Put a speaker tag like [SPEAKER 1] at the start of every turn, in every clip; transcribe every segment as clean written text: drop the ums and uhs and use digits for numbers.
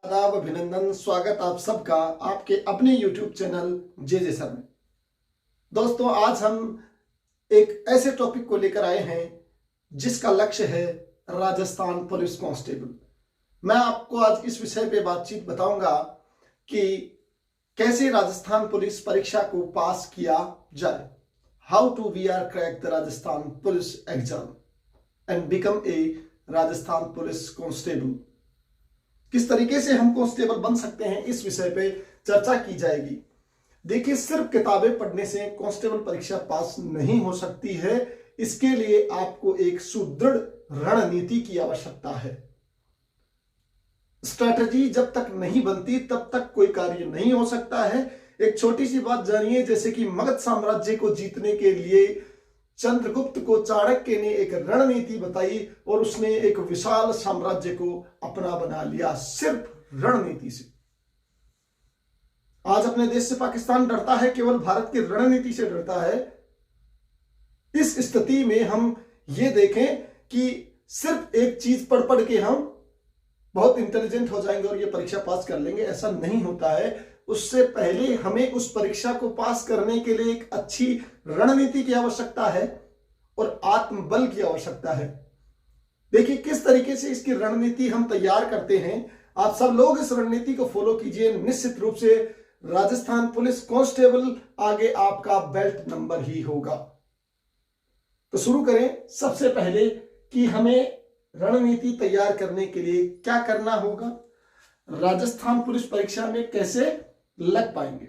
[SPEAKER 1] आदाब, अभिनंदन, स्वागत आप सबका आपके अपने YouTube चैनल जे सर में। दोस्तों, आज हम एक ऐसे टॉपिक को लेकर आए हैं जिसका लक्ष्य है राजस्थान पुलिस कांस्टेबल। मैं आपको आज इस विषय पे बातचीत बताऊंगा कि कैसे राजस्थान पुलिस परीक्षा को पास किया जाए। How to we are crack the Rajasthan police exam and become a Rajasthan police constable. किस तरीके से हम कांस्टेबल बन सकते हैं, इस विषय पे चर्चा की जाएगी। देखिए, सिर्फ किताबें पढ़ने से कांस्टेबल परीक्षा पास नहीं हो सकती है। इसके लिए आपको एक सुदृढ़ रणनीति की आवश्यकता है। स्ट्रैटेजी जब तक नहीं बनती तब तक कोई कार्य नहीं हो सकता है। एक छोटी सी बात जानिए, जैसे कि मगध साम्राज्य को जीतने के लिए चंद्रगुप्त को चाणक्य ने एक रणनीति बताई और उसने एक विशाल साम्राज्य को अपना बना लिया, सिर्फ रणनीति से। आज अपने देश से पाकिस्तान डरता है, केवल भारत की रणनीति से डरता है। इस स्थिति में हम ये देखें कि सिर्फ एक चीज पढ़ पढ़ के हम बहुत इंटेलिजेंट हो जाएंगे और ये परीक्षा पास कर लेंगे, ऐसा नहीं होता है। उससे पहले हमें उस परीक्षा को पास करने के लिए एक अच्छी रणनीति की आवश्यकता है और आत्मबल की आवश्यकता है। देखिए, किस तरीके से इसकी रणनीति हम तैयार करते हैं। आप सब लोग इस रणनीति को फॉलो कीजिए। निश्चित रूप से राजस्थान पुलिस कांस्टेबल आगे आपका बेल्ट नंबर ही होगा। तो शुरू करें। सबसे पहले कि हमें रणनीति तैयार करने के लिए क्या करना होगा, राजस्थान पुलिस परीक्षा में कैसे लग पाएंगे।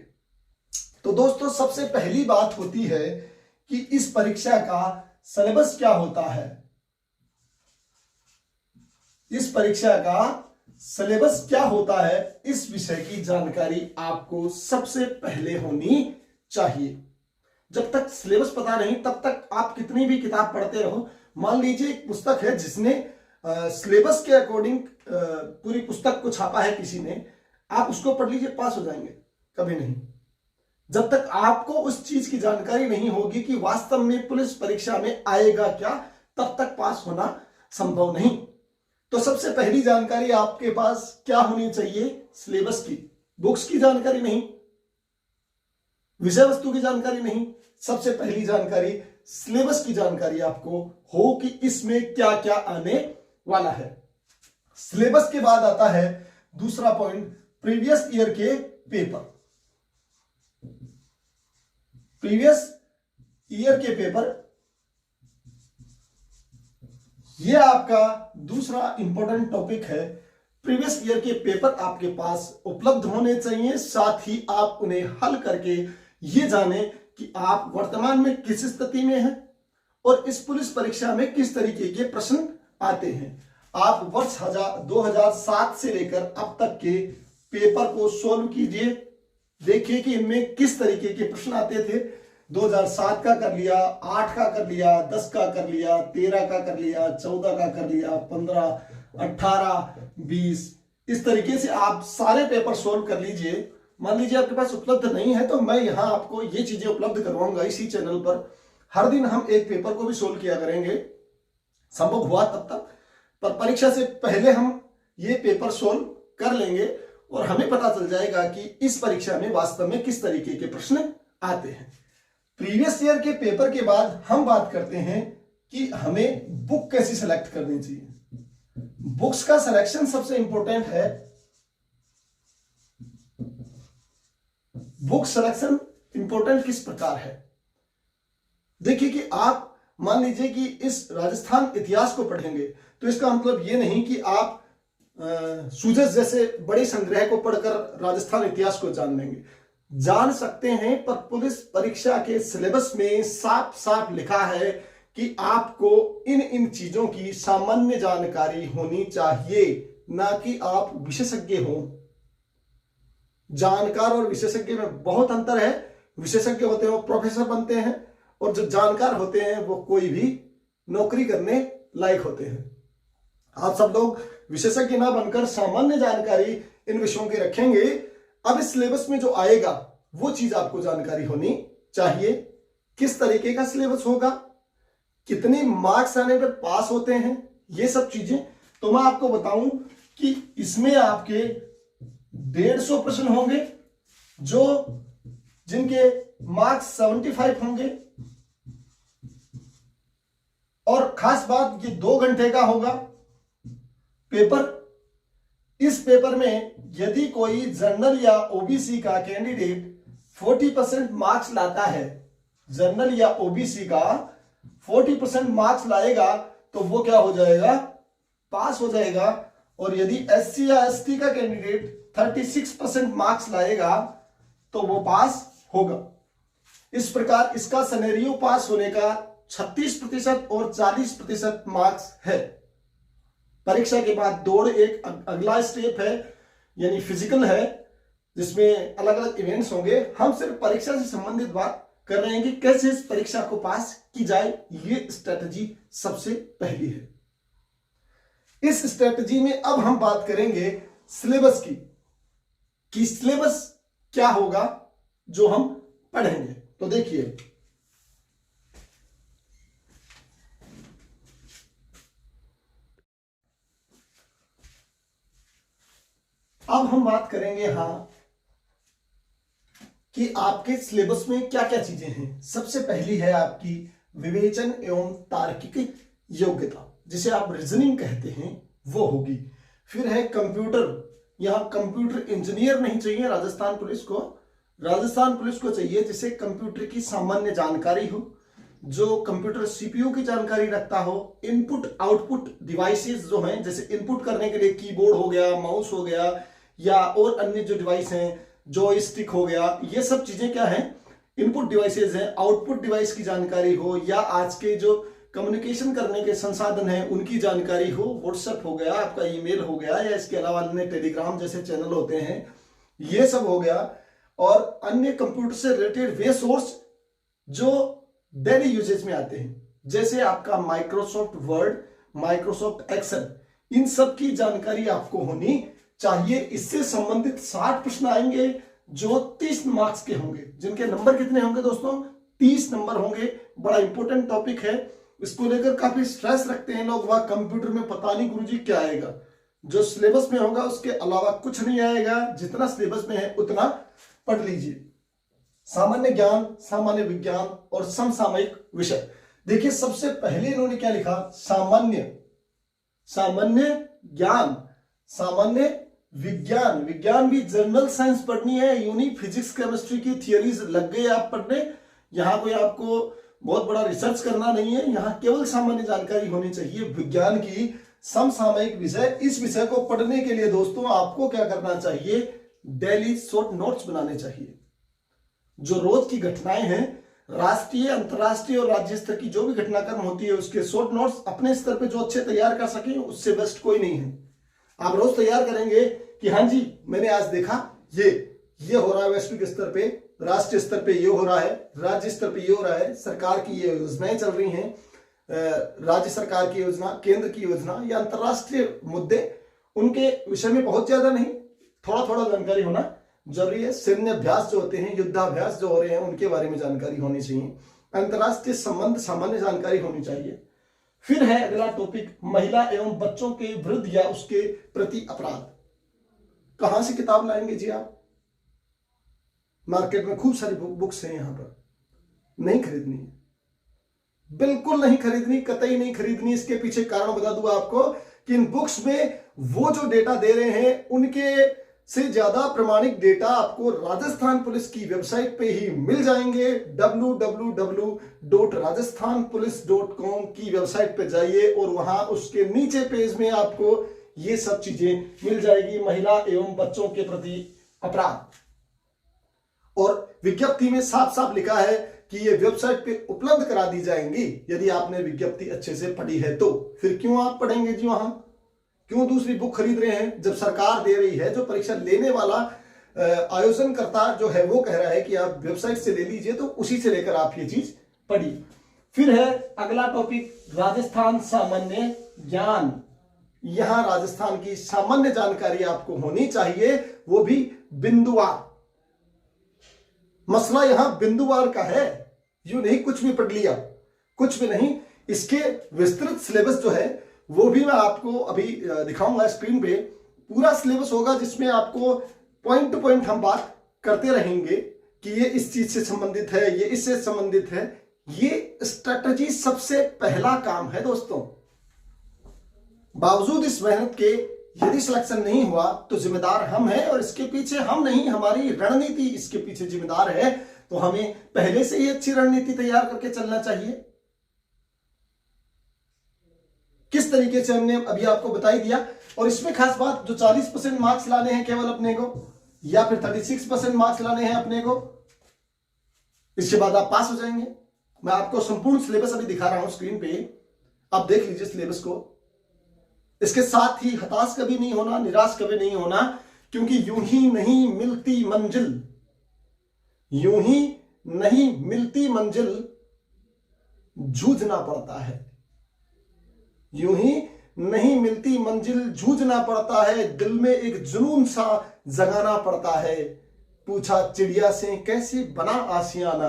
[SPEAKER 1] तो दोस्तों, सबसे पहली बात होती है कि इस परीक्षा का सिलेबस क्या होता है। इस परीक्षा का सिलेबस क्या होता है, इस विषय की जानकारी आपको सबसे पहले होनी चाहिए। जब तक सिलेबस पता नहीं तब तक आप कितनी भी किताब पढ़ते रहो। मान लीजिए एक पुस्तक है जिसने सिलेबस के अकॉर्डिंग पूरी पुस्तक को छापा है किसी ने, आप उसको पढ़ लीजिए, पास हो जाएंगे? कभी नहीं। जब तक आपको उस चीज की जानकारी नहीं होगी कि वास्तव में पुलिस परीक्षा में आएगा क्या, तब तक पास होना संभव नहीं। तो सबसे पहली जानकारी आपके पास क्या होनी चाहिए, सिलेबस की। बुक्स की जानकारी नहीं, विषय वस्तु की जानकारी नहीं, सबसे पहली जानकारी सिलेबस की जानकारी आपको हो कि इसमें क्या क्या आने वाला है। सिलेबस के बाद आता है दूसरा पॉइंट, प्रीवियस ईयर के पेपर। प्रीवियस ईयर के पेपर, यह आपका दूसरा इंपॉर्टेंट टॉपिक है। प्रीवियस ईयर के पेपर आपके पास उपलब्ध होने चाहिए, साथ ही आप उन्हें हल करके ये जाने कि आप वर्तमान में किस स्थिति में हैं और इस पुलिस परीक्षा में किस तरीके के प्रश्न आते हैं। आप वर्ष 2007 से लेकर अब तक के पेपर को सोल्व कीजिए। देखिए कि इनमें किस तरीके के प्रश्न आते थे। 2007 का कर लिया, 8 का कर लिया, 10 का कर लिया, 13 का कर लिया, 14 का कर लिया, 15, 18, 20, इस तरीके से आप सारे पेपर सोल्व कर लीजिए। मान लीजिए आपके पास उपलब्ध नहीं है तो मैं यहां आपको ये चीजें उपलब्ध करवाऊंगा इसी चैनल पर। हर दिन हम एक पेपर को भी सोल्व किया करेंगे, संभव हुआ तब तक, पर परीक्षा से पहले हम ये पेपर सोल्व कर लेंगे और हमें पता चल जाएगा कि इस परीक्षा में वास्तव में किस तरीके के प्रश्न आते हैं। प्रीवियस ईयर के पेपर के बाद हम बात करते हैं कि हमें बुक कैसी सेलेक्ट करनी चाहिए। बुक्स का सिलेक्शन सबसे इंपॉर्टेंट है। बुक सिलेक्शन इंपॉर्टेंट किस प्रकार है, देखिए कि आप मान लीजिए कि इस राजस्थान इतिहास को पढ़ेंगे तो इसका मतलब ये नहीं कि आप सूजस जैसे बड़े संग्रह को पढ़कर राजस्थान इतिहास को जान लेंगे। जान सकते हैं, पर पुलिस परीक्षा के सिलेबस में साफ साफ लिखा है कि आपको इन इन चीजों की सामान्य जानकारी होनी चाहिए, ना कि आप विशेषज्ञ हो। जानकार और विशेषज्ञ में बहुत अंतर है। विशेषज्ञ होते हैं वो प्रोफेसर बनते हैं और जो जानकार होते हैं वो कोई भी नौकरी करने लायक होते हैं। आप सब लोग विशेषज्ञ ना बनकर सामान्य जानकारी इन विषयों की रखेंगे। अब इस सिलेबस में जो आएगा वो चीज आपको जानकारी होनी चाहिए। किस तरीके का सिलेबस होगा, कितने मार्क्स आने पर पास होते हैं, ये सब चीजें तो मैं आपको बताऊं कि इसमें आपके 150 प्रश्न होंगे जो जिनके मार्क्स 75 होंगे। और खास बात, ये 2 घंटे का होगा पेपर। इस पेपर में यदि कोई जनरल या ओबीसी का कैंडिडेट 40% मार्क्स लाता है, जनरल या ओबीसी का 40% मार्क्स लाएगा तो वो क्या हो जाएगा, पास हो जाएगा। और यदि एससी या एसटी का कैंडिडेट 36% मार्क्स लाएगा तो वो पास होगा। इस प्रकार इसका सिनेरियो पास होने का 36% और 40% मार्क्स है। परीक्षा के बाद दौड़ एक अगला स्टेप है, यानी फिजिकल है, जिसमें अलग अलग इवेंट्स होंगे। हम सिर्फ परीक्षा से संबंधित बात कर रहे हैं कि कैसे इस परीक्षा को पास की जाए, ये स्ट्रेटजी सबसे पहली है। इस स्ट्रेटजी में अब हम बात करेंगे सिलेबस की, कि सिलेबस क्या होगा जो हम पढ़ेंगे। तो देखिए, अब हम बात करेंगे कि आपके सिलेबस में क्या क्या चीजें हैं। सबसे पहली है आपकी विवेचन एवं तार्किक योग्यता, जिसे आप रीजनिंग कहते हैं, वो होगी। फिर है कंप्यूटर, यहां कंप्यूटर इंजीनियर नहीं चाहिए राजस्थान पुलिस को। राजस्थान पुलिस को चाहिए जिसे कंप्यूटर की सामान्य जानकारी हो, जो कंप्यूटर सीपीयू की जानकारी रखता हो। इनपुट आउटपुट डिवाइसेस जो हैं, जैसे इनपुट करने के लिए कीबोर्ड हो गया, माउस हो गया, या और अन्य जो डिवाइस हैं, जॉयस्टिक हो गया, ये सब चीजें क्या हैं, इनपुट डिवाइसेस हैं। आउटपुट डिवाइस की जानकारी हो, या आज के जो कम्युनिकेशन करने के संसाधन हैं उनकी जानकारी हो। व्हाट्सएप हो गया, आपका ईमेल हो गया, या इसके अलावा अन्य टेलीग्राम जैसे चैनल होते हैं, ये सब हो गया। और अन्य कंप्यूटर से रिलेटेड वे सोर्स जो डेली यूजेज में आते हैं, जैसे आपका माइक्रोसॉफ्ट वर्ड, माइक्रोसॉफ्ट एक्सेल, इन सब की जानकारी आपको होनी चाहिए। इससे संबंधित 60 प्रश्न आएंगे जो 30 मार्क्स के होंगे, जिनके नंबर कितने होंगे दोस्तों, 30 नंबर होंगे। बड़ा इंपॉर्टेंट टॉपिक है, इसको लेकर काफी स्ट्रेस रखते हैं लोग, वह कंप्यूटर में पता नहीं गुरुजी क्या आएगा। जो सिलेबस में होगा उसके अलावा कुछ नहीं आएगा, जितना सिलेबस में है उतना पढ़ लीजिए। सामान्य ज्ञान, सामान्य विज्ञान और समसामयिक विषय। देखिए सबसे पहले इन्होंने क्या लिखा, सामान्य ज्ञान, सामान्य विज्ञान। विज्ञान भी जनरल साइंस पढ़नी है, यूनिक फिजिक्स केमिस्ट्री की थियरीज लग गए आप पढ़ने। यहां कोई आपको बहुत बड़ा रिसर्च करना नहीं है, यहां केवल सामान्य जानकारी होनी चाहिए विज्ञान की। समसामयिक विषय, इस विषय को पढ़ने के लिए दोस्तों आपको क्या करना चाहिए, डेली शॉर्ट नोट्स बनाने चाहिए। जो रोज की घटनाएं हैं, राष्ट्रीय, अंतरराष्ट्रीय और राज्य स्तर की जो भी घटनाक्रम होती है, उसके शॉर्ट नोट्स अपने स्तर पे जो अच्छे तैयार कर सके, उससे बेस्ट कोई नहीं है। आप रोज तैयार करेंगे कि हाँ जी मैंने आज देखा ये हो रहा है, वैश्विक स्तर पे, राष्ट्रीय स्तर पे ये हो रहा है, राज्य स्तर पे ये हो रहा है, सरकार की ये योजनाएं चल रही हैं, राज्य सरकार की योजना, केंद्र की योजना, या अंतरराष्ट्रीय मुद्दे, उनके विषय में बहुत ज्यादा नहीं, थोड़ा थोड़ा जानकारी होना जरूरी है। सैन्य अभ्यास जो होते हैं, युद्धाभ्यास जो हो रहे हैं, उनके बारे में जानकारी होनी चाहिए। अंतरराष्ट्रीय संबंध सामान्य जानकारी होनी चाहिए। फिर है अगला टॉपिक, महिला एवं बच्चों के विरुद्ध या उसके प्रति अपराध। कहां से किताब लाएंगे जी आप, मार्केट में खूब सारी बुक्स हैं, यहां पर नहीं खरीदनी है, बिल्कुल नहीं खरीदनी, कतई नहीं खरीदनी। इसके पीछे कारण बता दूं आपको कि इन बुक्स में वो जो डेटा दे रहे हैं उनके से ज्यादा प्रमाणिक डेटा आपको राजस्थान पुलिस की वेबसाइट पे ही मिल जाएंगे। www.rajasthanpolice.com की वेबसाइट पे जाइए और वहां उसके नीचे पेज में आपको ये सब चीजें मिल जाएगी, महिला एवं बच्चों के प्रति अपराध। और विज्ञप्ति में साफ साफ लिखा है कि ये वेबसाइट पे उपलब्ध करा दी जाएंगी। यदि आपने विज्ञप्ति अच्छे से पढ़ी है तो फिर क्यों आप पढ़ेंगे जी वहां, क्यों दूसरी बुक खरीद रहे हैं, जब सरकार दे रही है। जो परीक्षा लेने वाला आयोजनकर्ता जो है वो कह रहा है कि आप वेबसाइट से ले लीजिए, तो उसी से लेकर आप ये चीज पढ़िए। फिर है अगला टॉपिक, राजस्थान सामान्य ज्ञान। यहां राजस्थान की सामान्य जानकारी आपको होनी चाहिए, वो भी बिंदुवार। मसला यहां बिंदुवार का है, यूं नहीं कुछ भी पढ़ लिया, कुछ भी नहीं। इसके विस्तृत सिलेबस जो है वो भी मैं आपको अभी दिखाऊंगा स्क्रीन पे। पूरा सिलेबस होगा जिसमें आपको पॉइंट टू पॉइंट हम बात करते रहेंगे कि ये इस चीज से संबंधित है, ये इससे संबंधित है। ये स्ट्रेटजी सबसे पहला काम है दोस्तों। बावजूद इस मेहनत के यदि सिलेक्शन नहीं हुआ तो जिम्मेदार हम हैं, और इसके पीछे हम नहीं, हमारी रणनीति इसके पीछे जिम्मेदार है। तो हमें पहले से ही अच्छी रणनीति तैयार करके चलना चाहिए। किस तरीके से हमने अभी आपको बता ही दिया। और इसमें खास बात, जो 40% मार्क्स लाने हैं केवल अपने को, या फिर 36% मार्क्स लाने हैं अपने को, इसके बाद आप पास हो जाएंगे। मैं आपको संपूर्ण सिलेबस अभी दिखा रहा हूं स्क्रीन पे, आप देख लीजिए सिलेबस को। इसके साथ ही हताश कभी नहीं होना, निराश कभी नहीं होना, क्योंकि यूं ही नहीं मिलती मंजिल, यूं ही नहीं मिलती मंजिल, जूझना पड़ता है। यूं ही नहीं मिलती मंजिल, जूझना पड़ता है, दिल में एक जुनून सा जगाना पड़ता है। पूछा चिड़िया से कैसे बना आशियाना,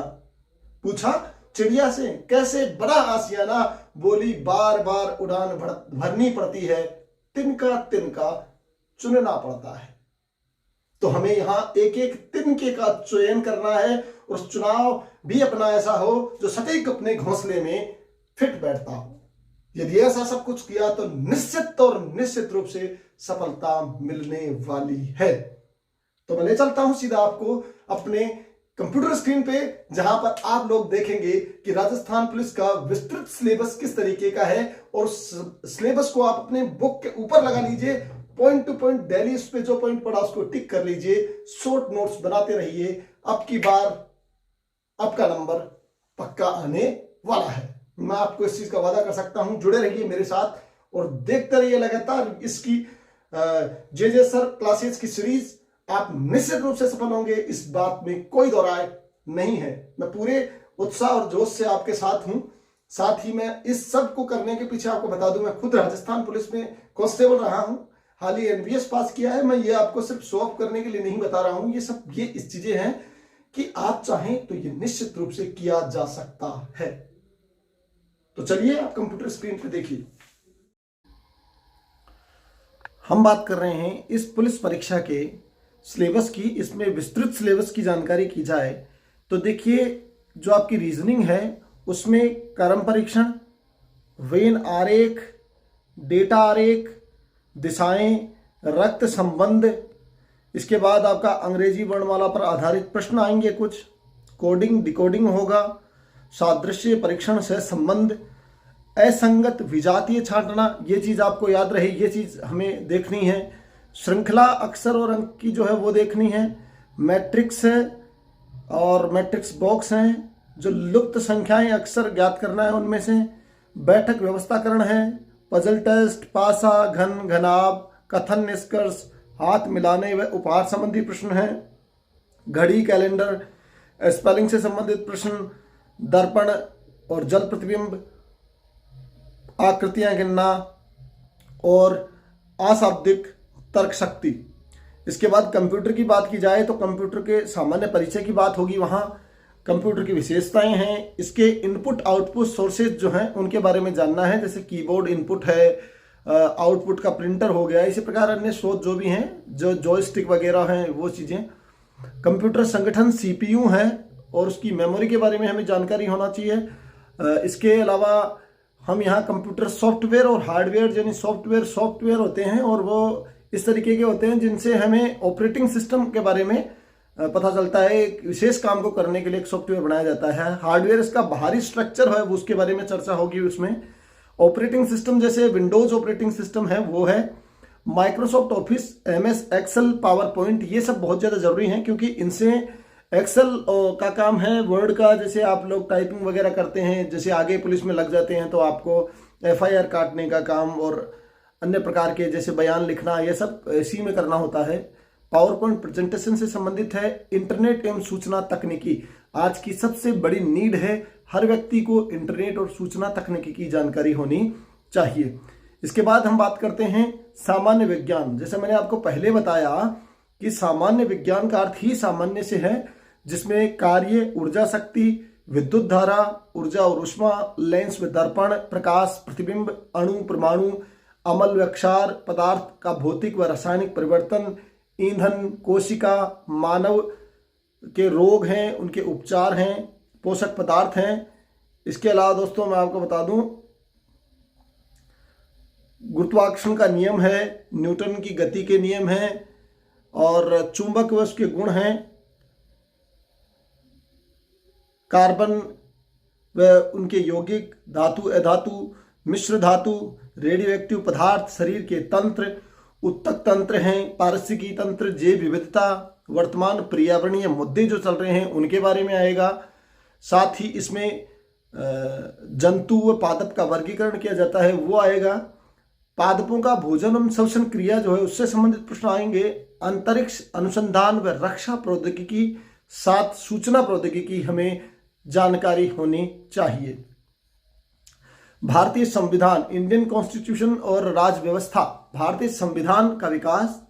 [SPEAKER 1] पूछा चिड़िया से कैसे बना आशियाना, बोली बार बार उड़ान भरनी पड़ती है, तिनका तिनका चुनना पड़ता है। तो हमें यहां एक एक तिनके का चयन करना है, और चुनाव भी अपना ऐसा हो जो सटीक अपने घोंसले में फिट बैठता हो। यदि ऐसा सब कुछ किया तो निश्चित और निश्चित रूप से सफलता मिलने वाली है। तो मैं ले चलता हूं सीधा आपको अपने कंप्यूटर स्क्रीन पे, जहां पर आप लोग देखेंगे कि राजस्थान पुलिस का विस्तृत सिलेबस किस तरीके का है। और सिलेबस को आप अपने बुक के ऊपर लगा लीजिए, पॉइंट टू पॉइंट डेली उस पे जो पॉइंट पड़ा उसको टिक कर लीजिए, शॉर्ट नोट्स बनाते रहिए। अब की बार आपका नंबर पक्का आने वाला है, मैं आपको इस चीज का वादा कर सकता हूं। जुड़े रहिए मेरे साथ और देखते रहिए लगातार इसकी जे सर क्लासेस की सीरीज। आप निश्चित रूप से सफल होंगे, इस बात में कोई दो राय नहीं है। मैं पूरे उत्साह और जोश से आपके साथ हूं। साथ ही मैं इस सब को करने के पीछे आपको बता दूं, मैं खुद राजस्थान पुलिस में कांस्टेबल रहा हूं, हाल ही एनबीएस पास किया है। मैं ये आपको सिर्फ शो ऑफ करने के लिए नहीं बता रहा हूं, ये इस चीजें हैं कि आप चाहें तो ये निश्चित रूप से किया जा सकता है। तो चलिए आप कंप्यूटर स्क्रीन पे देखिए, हम बात कर रहे हैं इस पुलिस परीक्षा के सिलेबस की। इसमें विस्तृत सिलेबस की जानकारी की जाए तो देखिए, जो आपकी रीजनिंग है उसमें क्रम परीक्षण, वेन आरेख, डेटा आरेख, दिशाएं, रक्त संबंध, इसके बाद आपका अंग्रेजी वर्णमाला पर आधारित प्रश्न आएंगे, कुछ कोडिंग डिकोडिंग होगा, सादृश्य परीक्षण से संबंध, असंगत विजातीय छांटना, ये चीज आपको याद रहे, ये चीज हमें देखनी है। श्रृंखला अक्षर और अंक की जो है वो देखनी है। मैट्रिक्स है और मैट्रिक्स बॉक्स हैं, जो लुप्त संख्याएं अक्सर ज्ञात करना है उनमें से। बैठक व्यवस्थाकरण है, पजल टेस्ट, पासा, घन, घनाभ, कथन, निष्कर्ष, हाथ मिलाने व उपहार संबंधी प्रश्न है। घड़ी, कैलेंडर, स्पेलिंग से संबंधित प्रश्न, दर्पण और जल प्रतिबिंब, आकृतियां गिनना और अशाब्दिक तर्क शक्ति। इसके बाद कंप्यूटर की बात की जाए तो कंप्यूटर के सामान्य परिचय की बात होगी, वहां कंप्यूटर की विशेषताएं हैं, इसके इनपुट आउटपुट सोर्सेज जो हैं उनके बारे में जानना है, जैसे कीबोर्ड इनपुट है, आउटपुट का प्रिंटर हो गया, इसी प्रकार अन्य स्रोत जो भी हैं, जो जॉयस्टिक वगैरह हैं, वो चीजें। कंप्यूटर संगठन सीपीयू है और उसकी मेमोरी के बारे में हमें जानकारी होना चाहिए। इसके अलावा हम यहाँ कंप्यूटर सॉफ्टवेयर और हार्डवेयर, यानी सॉफ्टवेयर होते हैं और वो इस तरीके के होते हैं जिनसे हमें ऑपरेटिंग सिस्टम के बारे में पता चलता है। एक विशेष काम को करने के लिए एक सॉफ्टवेयर बनाया जाता है। हार्डवेयर इसका बाहरी स्ट्रक्चर है, वो उसके बारे में चर्चा होगी उसमें। ऑपरेटिंग सिस्टम जैसे विंडोज ऑपरेटिंग सिस्टम है वो है। Microsoft Office, MS Excel, PowerPoint, ये सब बहुत ज़्यादा जरूरी हैं, क्योंकि इनसे एक्सेल का काम है, वर्ड का जैसे आप लोग टाइपिंग वगैरह करते हैं, जैसे आगे पुलिस में लग जाते हैं तो आपको एफआईआर काटने का काम और अन्य प्रकार के जैसे बयान लिखना, ये सब इसी में करना होता है। पावर पॉइंट प्रेजेंटेशन से संबंधित है। इंटरनेट एवं सूचना तकनीकी आज की सबसे बड़ी नीड है, हर व्यक्ति को इंटरनेट और सूचना तकनीकी की जानकारी होनी चाहिए। इसके बाद हम बात करते हैं सामान्य विज्ञान। जैसे मैंने आपको पहले बताया कि सामान्य विज्ञान का अर्थ ही सामान्य से है, जिसमें कार्य, ऊर्जा शक्ति, विद्युत धारा, ऊर्जा और ऊष्मा, लेंस व दर्पण, प्रकाश, प्रतिबिंब, अणु, परमाणु, अमल व क्षार, पदार्थ का भौतिक व रासायनिक परिवर्तन, ईंधन, कोशिका, मानव के रोग हैं, उनके उपचार हैं, पोषक पदार्थ हैं। इसके अलावा दोस्तों मैं आपको बता दूं, गुरुत्वाकर्षण का नियम है, न्यूटन की गति के नियम हैं, और चुंबक व उसके गुण हैं, कार्बन व उनके यौगिक, धातु, अधातु, मिश्र धातु, रेडियो एक्टिव पदार्थ, शरीर के तंत्र, उत्तक तंत्र हैं, पारिस्थितिकी तंत्र, जैव विविधता, वर्तमान पर्यावरणीय मुद्दे जो चल रहे हैं उनके बारे में आएगा। साथ ही इसमें जंतु व पादप का वर्गीकरण किया जाता है वो आएगा। पादपों का भोजन एवं श्वसन क्रिया जो है उससे संबंधित प्रश्न आएंगे। अंतरिक्ष अनुसंधान व रक्षा प्रौद्योगिकी, साथ सूचना प्रौद्योगिकी हमें जानकारी होनी चाहिए। भारतीय संविधान, इंडियन कॉन्स्टिट्यूशन और राज व्यवस्था, भारतीय संविधान का विकास,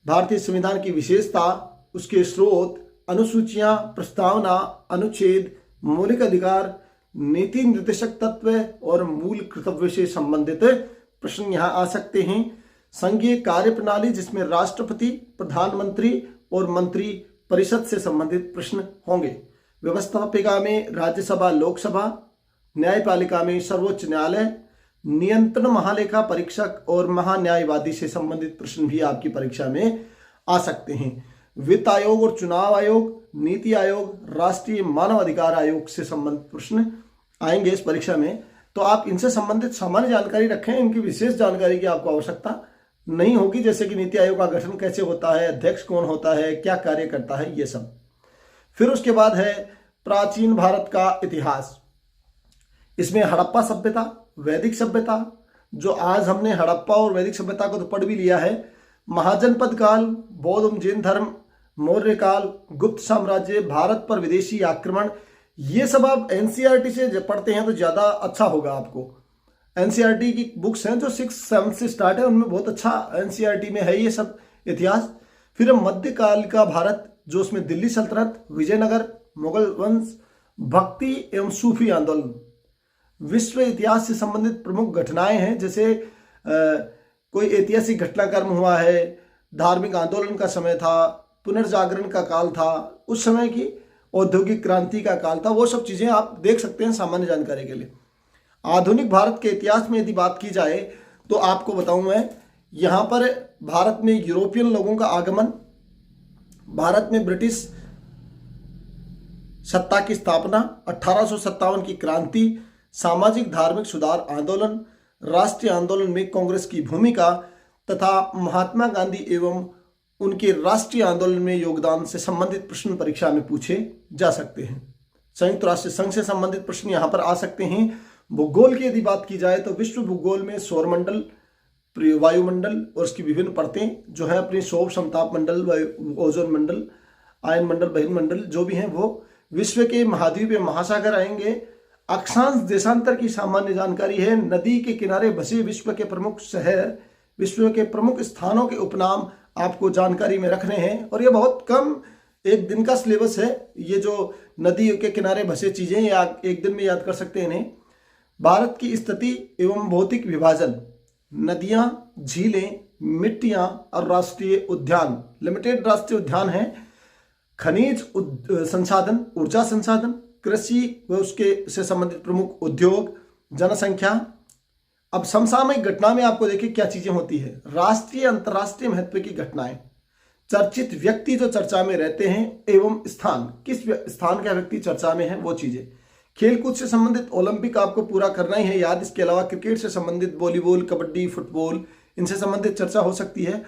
[SPEAKER 1] भारतीय संविधान की विशेषता, उसके स्रोत, अनुसूचियां, प्रस्तावना, अनुच्छेद, मौलिक अधिकार, नीति निर्देशक तत्व और मूल कर्तव्य से संबंधित प्रश्न यहाँ आ सकते हैं। संघीय कार्य प्रणाली, जिसमें राष्ट्रपति, प्रधानमंत्री और मंत्री परिषद से संबंधित प्रश्न होंगे। व्यवस्थापिका में राज्यसभा, लोकसभा, न्यायपालिका में सर्वोच्च न्यायालय, नियंत्रण महालेखा परीक्षक और महान्यायवादी से संबंधित प्रश्न भी आपकी परीक्षा में आ सकते हैं। वित्त आयोग और चुनाव आयोग, नीति आयोग, राष्ट्रीय मानव अधिकार आयोग से संबंधित प्रश्न आएंगे इस परीक्षा में। तो आप इनसे संबंधित सामान्य जानकारी रखें, इनकी विशेष जानकारी की आपको आवश्यकता नहीं होगी, जैसे कि नीति आयोग का गठन कैसे होता है, अध्यक्ष कौन होता है, क्या कार्य करता है, ये सब। फिर उसके बाद है प्राचीन भारत का इतिहास। इसमें हड़प्पा सभ्यता, वैदिक सभ्यता, जो आज हमने हड़प्पा और वैदिक सभ्यता को तो पढ़ भी लिया है, महाजनपद काल, बौद्ध एवं जैन धर्म, मौर्य काल, गुप्त साम्राज्य, भारत पर विदेशी आक्रमण, ये सब आप एनसीईआरटी से जब पढ़ते हैं तो ज़्यादा अच्छा होगा आपको। एनसीईआरटी की बुक्स हैं जो 6-7 से स्टार्ट है, उनमें बहुत अच्छा एनसीईआरटी में है ये सब इतिहास। फिर मध्यकाल का भारत, जो उसमें दिल्ली सल्तनत, विजयनगर, मुगल वंश, भक्ति एवं सूफी आंदोलन, विश्व इतिहास से संबंधित प्रमुख घटनाएं हैं, जैसे कोई ऐतिहासिक घटनाक्रम हुआ है, धार्मिक आंदोलन का समय था, पुनर्जागरण का काल था, उस समय की औद्योगिक क्रांति का काल था, वो सब चीजें आप देख सकते हैं सामान्य जानकारी के लिए। आधुनिक भारत के इतिहास में यदि बात की जाए तो आपको बताऊं मैं, यहाँ पर भारत में यूरोपियन लोगों का आगमन, भारत में ब्रिटिश सत्ता की स्थापना, 1857 की क्रांति, सामाजिक धार्मिक सुधार आंदोलन, राष्ट्रीय आंदोलन में कांग्रेस की भूमिका तथा महात्मा गांधी एवं उनके राष्ट्रीय आंदोलन में योगदान से संबंधित प्रश्न परीक्षा में पूछे जा सकते हैं। संयुक्त राष्ट्र संघ से संबंधित प्रश्न यहाँ पर आ सकते हैं। भूगोल की यदि बात की जाए तो विश्व भूगोल में सौरमंडल, वायुमंडल और उसकी विभिन्न परतें जो है अपनी सौर समताप मंडल, ओजोन मंडल, आयन मंडल, बहिर्मंडल जो भी हैं वो, विश्व के महाद्वीपीय महासागर आएंगे। अक्षांश देशांतर की सामान्य जानकारी है। नदी के किनारे बसे विश्व के प्रमुख शहर, विश्व के प्रमुख स्थानों के उपनाम आपको जानकारी में रखने हैं, और ये बहुत कम एक दिन का सिलेबस है। ये जो नदी के किनारे बसे चीजें या एक दिन में याद कर सकते हैं इन्हें। भारत की स्थिति एवं भौतिक विभाजन, नदियां, झीलें, मिट्टियां और राष्ट्रीय उद्यान, लिमिटेड राष्ट्रीय उद्यान है, खनिज संसाधन, ऊर्जा संसाधन, कृषि व उसके से संबंधित प्रमुख उद्योग, जनसंख्या। अब समसामयिक घटना में आपको देखिए क्या चीजें होती है। राष्ट्रीय अंतर्राष्ट्रीय महत्व की घटनाएं, चर्चित व्यक्ति जो चर्चा में रहते हैं एवं स्थान, किस स्थान का व्यक्ति चर्चा में है वो चीजें। खेलकूद से संबंधित ओलंपिक आपको पूरा करना ही है याद। इसके अलावा क्रिकेट से संबंधित वॉलीबॉल, कबड्डी, फुटबॉल, इनसे संबंधित चर्चा हो सकती है।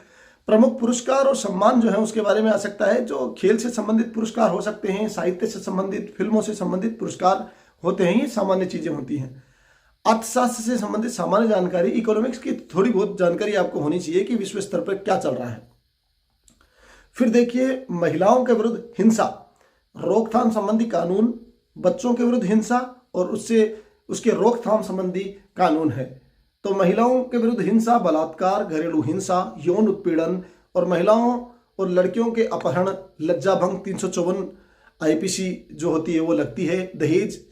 [SPEAKER 1] प्रमुख पुरस्कार और सम्मान जो है उसके बारे में आ सकता है, जो खेल से संबंधित पुरस्कार हो सकते हैं, साहित्य से संबंधित, फिल्मों से संबंधित पुरस्कार होते हैं, ये सामान्य चीजें होती हैं। अर्थशास्त्र से संबंधित सामान्य जानकारी, इकोनॉमिक्स की थोड़ी बहुत जानकारी आपको होनी चाहिए कि विश्व स्तर पर क्या चल रहा है। फिर देखिए महिलाओं के विरुद्ध हिंसा, रोकथाम संबंधी कानून, बच्चों के विरुद्ध हिंसा और उसके रोकथाम संबंधी कानून है। तो महिलाओं के विरुद्ध हिंसा, बलात्कार, घरेलू हिंसा, यौन उत्पीड़न और महिलाओं और लड़कियों के अपहरण, लज्जा भंग 354 आईपीसी जो होती है वो लगती है। दहेज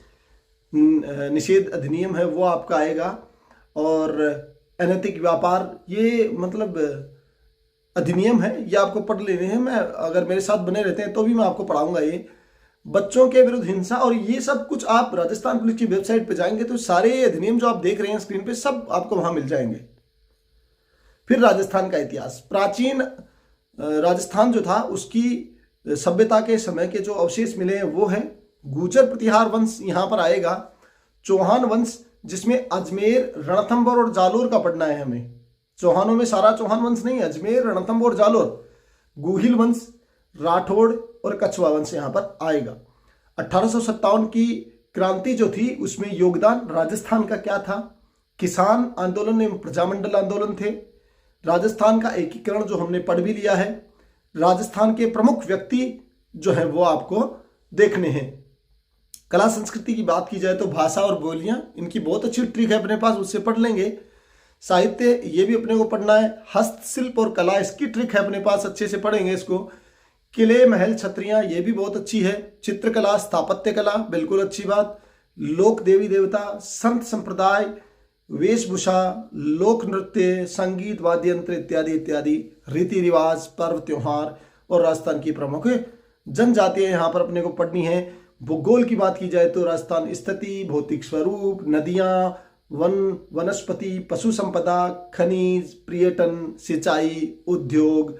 [SPEAKER 1] निषेध अधिनियम है वो आपका आएगा। और अनैतिक व्यापार, ये मतलब अधिनियम है, ये आपको पढ़ लेने हैं। मैं अगर मेरे साथ बने रहते हैं तो भी मैं आपको पढ़ाऊंगा। ये बच्चों के विरुद्ध हिंसा और ये सब कुछ आप राजस्थान पुलिस की वेबसाइट पे जाएंगे तो सारे अधिनियम जो आप देख रहे हैं स्क्रीन पे सब आपको वहां मिल जाएंगे। फिर राजस्थान का इतिहास। प्राचीन राजस्थान जो था उसकी सभ्यता के समय के जो अवशेष मिले हैं वो है गुर्जर प्रतिहार वंश यहाँ पर आएगा, चौहान वंश जिसमें अजमेर, रणथंभौर और जालोर का पढ़ना है हमें। चौहानों में सारा चौहान वंश नहीं, अजमेर, रणथंभौर और जालोर। गुहिल वंश, राठौड़ और कछवा वंश यहाँ पर आएगा। 1857 की क्रांति जो थी उसमें योगदान राजस्थान का क्या था? किसान आंदोलन एवं प्रजामंडल आंदोलन थे। राजस्थान का एकीकरण जो हमने पढ़ भी लिया है। राजस्थान के प्रमुख व्यक्ति जो हैं वो आपको देखने हैं। कला संस्कृति की बात की जाए तो भाषा और बोलियां, इनकी बहुत अच्छी ट्रिक है अपने पास, उससे पढ़ लेंगे। साहित्य, ये भी अपने को पढ़ना है। हस्तशिल्प और कला, इसकी ट्रिक है अपने पास, अच्छे से पढ़ेंगे इसको। किले, महल, छतरियां, ये भी बहुत अच्छी है। चित्रकला, स्थापत्य कला, बिल्कुल अच्छी बात। लोक देवी देवता, संत संप्रदाय, वेशभूषा, लोक नृत्य, संगीत, वाद्य यंत्र इत्यादि इत्यादि, रीति रिवाज, पर्व त्योहार और राजस्थान की प्रमुख जनजातियां यहाँ पर अपने को पढ़नी है। भूगोल की बात की जाए तो राजस्थान स्थिति, भौतिक स्वरूप, नदियां, वन, वनस्पति, पशु संपदा, खनिज, पर्यटन, सिंचाई, उद्योग,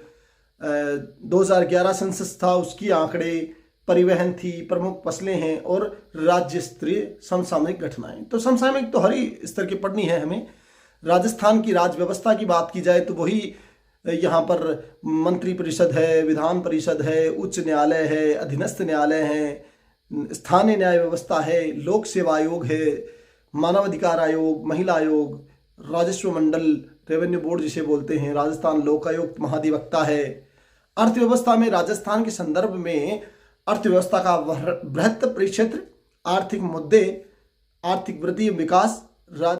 [SPEAKER 1] 2011 सेंसस था उसकी आंकड़े, परिवहन थी, प्रमुख फसलें हैं और राज्य स्तरीय समसामयिक घटनाएं। तो समसामयिक तो हर ही स्तर की पढ़नी है हमें। राजस्थान की राज व्यवस्था की बात की जाए तो वही यहाँ पर मंत्री परिषद है, विधान परिषद है, उच्च न्यायालय है, अधीनस्थ न्यायालय है, स्थानीय न्याय व्यवस्था है, लोक सेवा आयोग है, मानवाधिकार आयोग, महिला आयोग, राजस्व मंडल, रेवेन्यू बोर्ड जिसे बोलते हैं, राजस्थान लोकायुक्त, महाधिवक्ता है। अर्थव्यवस्था में राजस्थान के संदर्भ में अर्थव्यवस्था का बृहत्तर परिक्षेत्र, आर्थिक मुद्दे, आर्थिक वृद्धि विकास,